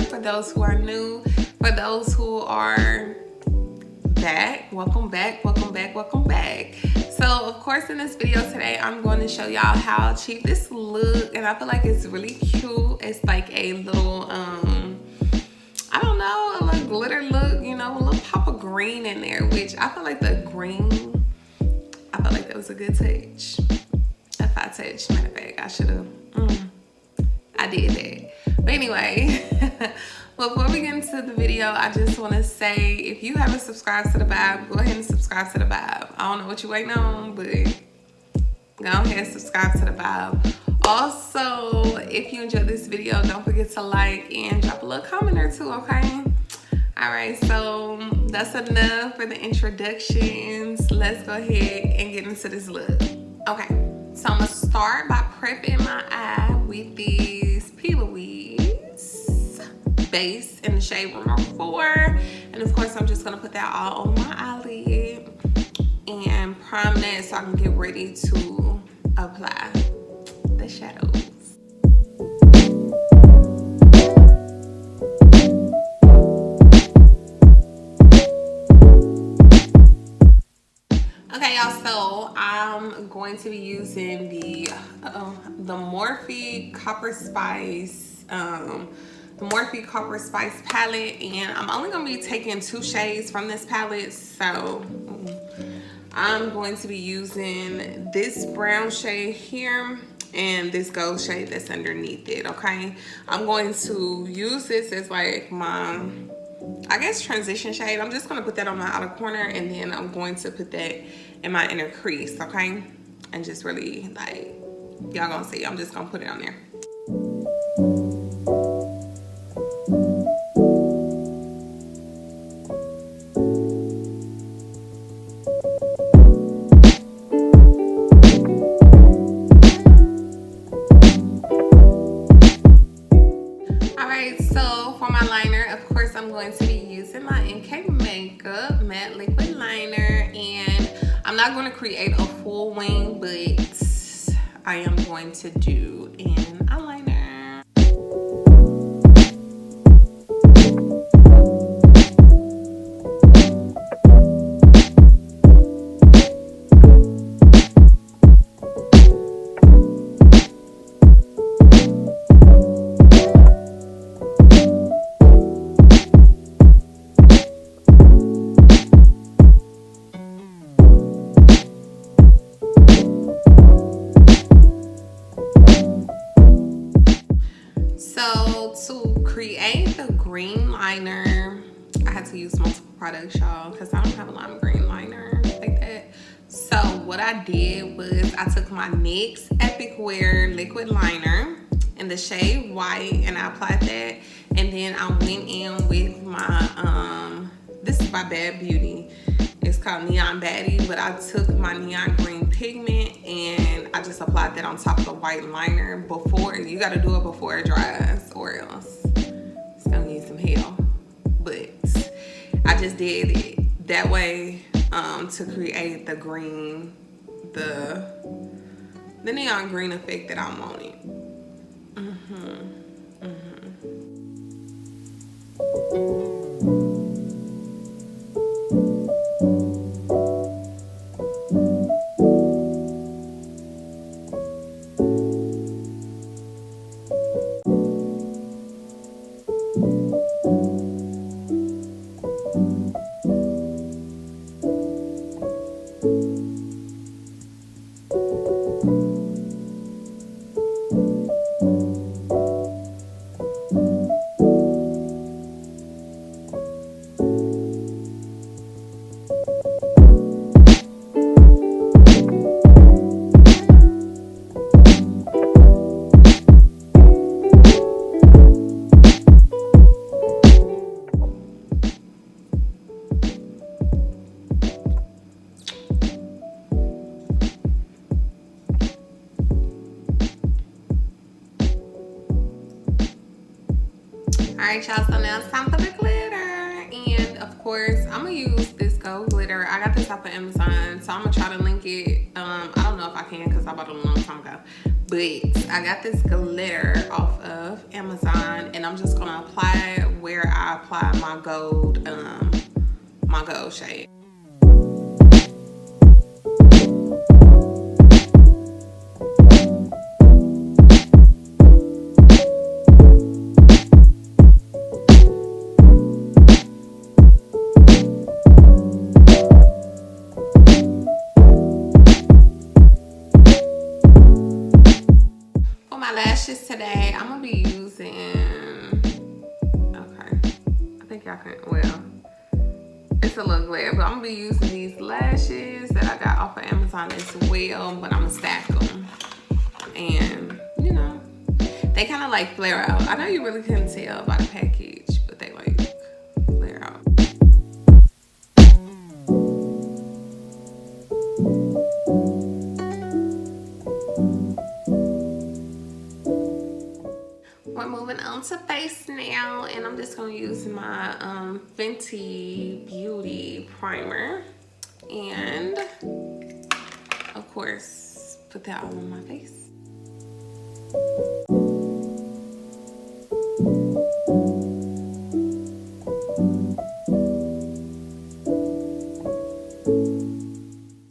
for those who are new, for those who are back, welcome back, welcome back, welcome back. So of course in this video today I'm going to show y'all how cheap this look, and I feel like it's really cute. It's like a little I don't know, a little glitter look, you know, a little pop of green in there, which I feel like the green, I felt like that was a good touch. If I touched, matter of fact, I should have, I did that. But anyway, before we get into the video, I just want to say, if you haven't subscribed to the Vibe, go ahead and subscribe to the Vibe. I don't know what you're waiting on, but go ahead and subscribe to the Vibe. Also, if you enjoyed this video, don't forget to like and drop a little comment or two, okay? All right, so that's enough for the introductions. Let's go ahead and get into this look. Okay, so I'm gonna start by prepping my eye with these P. Louise base in the shade Room 4. And of course, I'm just gonna put that all on my eyelid and prime that so I can get ready to apply the shadows. Okay, y'all, so I'm going to be using the Morphe Copper Spice, the Morphe Copper Spice palette, and I'm only gonna be taking 2 shades from this palette. So I'm going to be using this brown shade here and this gold shade that's underneath it, okay? I'm going to use this as like my, I guess, transition shade. I'm just gonna put that on my outer corner, and then I'm going to put that in my inner crease, okay? And just really, like, y'all gonna see, I'm just gonna put it on there. I'm going to be using my NK Makeup Matte Liquid Liner, and I'm not going to create a full wing, but I am going to do an eyeliner. So to create the green liner, I had to use multiple products, y'all, because I don't have a lot of green liner like that. So what I did was I took my NYX Epic Wear liquid liner in the shade white, and I applied that, and then I went in with my this is by Bad Beauty. It's called Neon Baddie, but I took my neon green pigment and I just applied that on top of the white liner before. You got to do it before it dries, or else it's gonna need some hell. But I just did it that way to create the green, the neon green effect that I wanted. Alright, y'all, so now it's time for the glitter. And of course, I'm gonna use this gold glitter. I got this off of Amazon, so I'm gonna try to link it. I don't know if I can because I bought it a long time ago. but I got this glitter off of Amazon, and I'm just gonna apply it where I apply my gold shade. Today I'm gonna be using, okay, I think y'all can, well, it's a little glare, but I'm gonna be using these lashes that I got off of Amazon as well, but I'm gonna stack them, and you know, they kind of like flare out. I know you really couldn't tell by the package, but they like flare out. We're moving on to face now, and I'm just going to use my Fenty Beauty primer, and of course put that all on my face.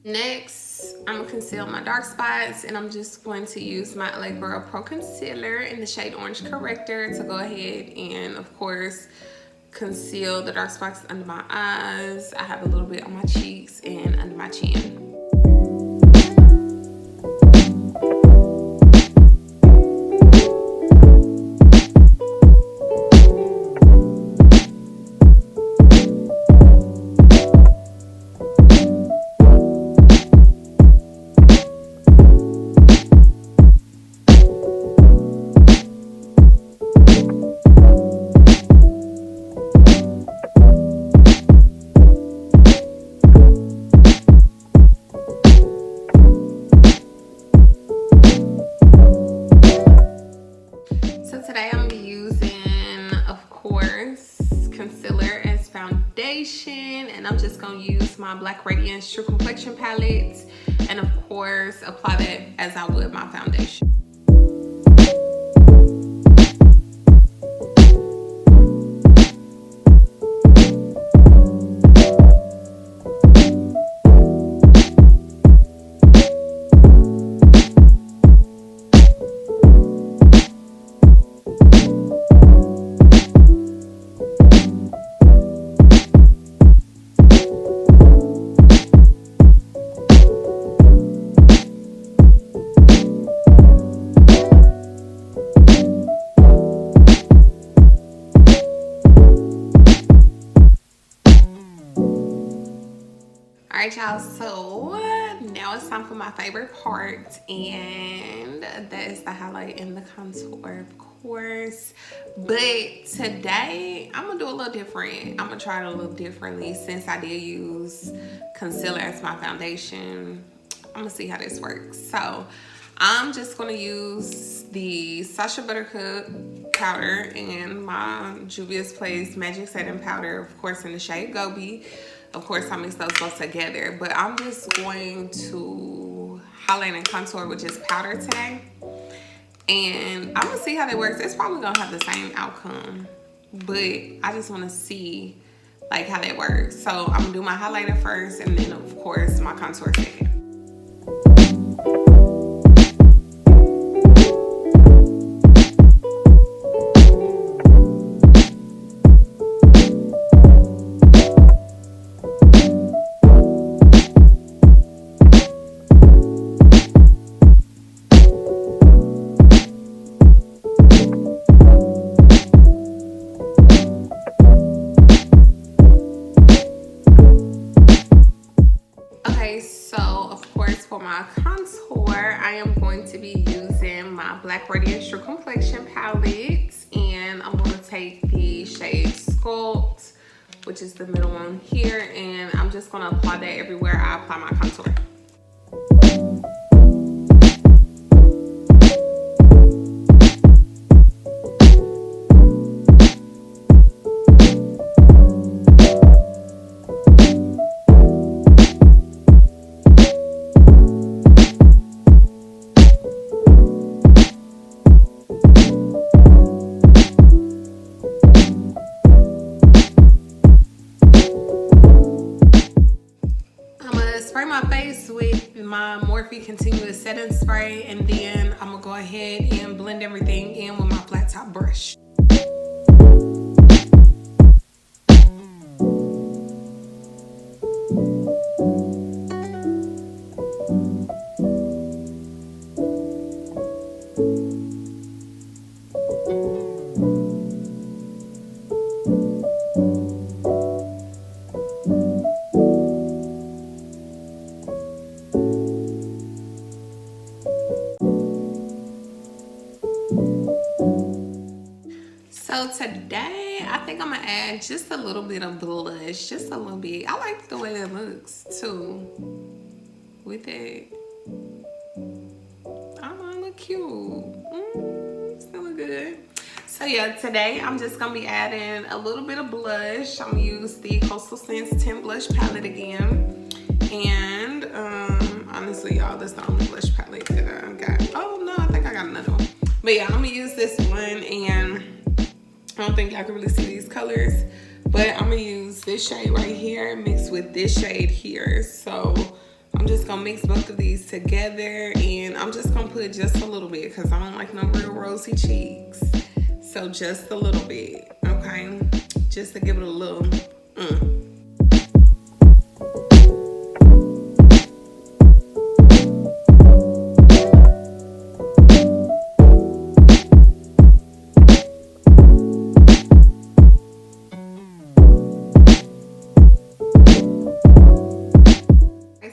Next, I'm gonna conceal my dark spots, and I'm just going to use my LA Girl Pro Concealer in the shade Orange Corrector to go ahead and, of course, conceal the dark spots under my eyes. I have a little bit on my cheeks and under my chin. And I'm just going to use my Black Radiance True Complexion Palette, and of course apply that as I would my foundation. Alright y'all, so now it's time for my favorite part, and that is the highlight and the contour, of course. But today I'm gonna do a little different. I'm gonna try it a little differently since I did use concealer as my foundation. I'm gonna see how this works. So I'm just gonna use the Sacha Buttercup powder and my Juvia's Place Magic Setting powder, of course, in the shade Gobi. Of course, I mix those both together, but I'm just going to highlight and contour with just powder today. And I'm gonna see how that works. It's probably gonna have the same outcome, but I just wanna see like how that works. So I'm gonna do my highlighter first, and then of course my contour second. Black Radiance True Complexion Palette, and I'm going to take the shade Sculpt, which is the middle one here, and I'm just going to apply that everywhere I apply my contour. Morphe Continuous Setting Spray, and then I'm gonna go ahead and blend everything in with my flat top brush. So today, I think I'm gonna add just a little bit of blush, just a little bit. I like the way that looks too. With it, I look cute. It's feeling good. So yeah, today I'm just gonna be adding a little bit of blush. I'm gonna use the Coastal Scents Tint Blush Palette again. And honestly, y'all, that's the only blush palette that I got. Oh no, I think I got another one. But yeah, I'm gonna use this one, and I don't think y'all can really see these colors, but I'm gonna use this shade right here mixed with this shade here. So I'm just gonna mix both of these together, and I'm just gonna put just a little bit because I don't like no real rosy cheeks. So just a little bit, okay? Just to give it a little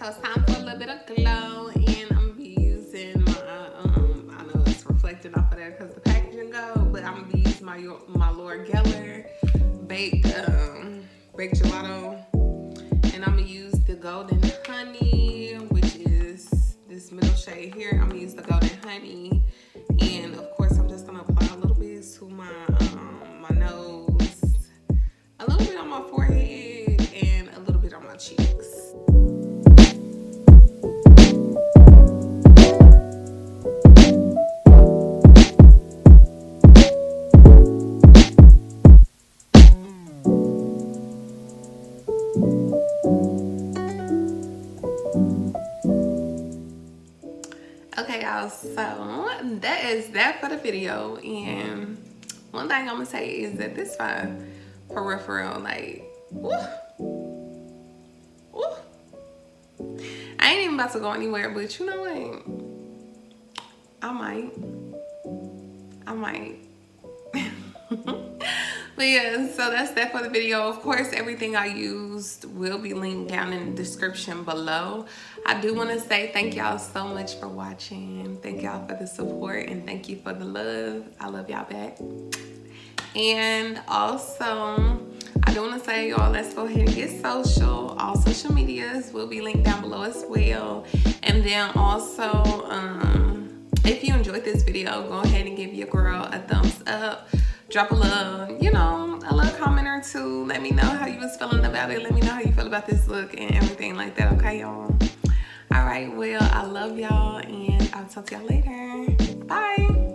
So it's time for a little bit of glow, and I'm gonna be using my I know it's reflecting off of there because the packaging go, but I'm gonna be using my Laura Geller baked gelato, and I'm gonna use the golden honey, which is this middle shade here. I'm gonna use the golden honey, and of course I'm just gonna apply a little bit to my my nose, a little bit on my forehead, and a little bit on my cheeks. Okay, y'all, so that is that for the video. And one thing I'm gonna say is that this fine peripheral, like, woo. I ain't even about to go anywhere, but you know what? I might. But yeah, so that's that for the video. Of course, everything I used will be linked down in the description below. I do want to say thank y'all so much for watching. Thank y'all for the support, and thank you for the love. I love y'all back. And also, I do want to say, y'all, let's go ahead and get social. All social medias will be linked down below as well. And then also, if you enjoyed this video, go ahead and give your girl a thumbs up. Drop a little, you know, a little comment or two. Let me know how you was feeling about it. Let me know how you feel about this look and everything like that, okay, y'all? All right, well, I love y'all, and I'll talk to y'all later. Bye.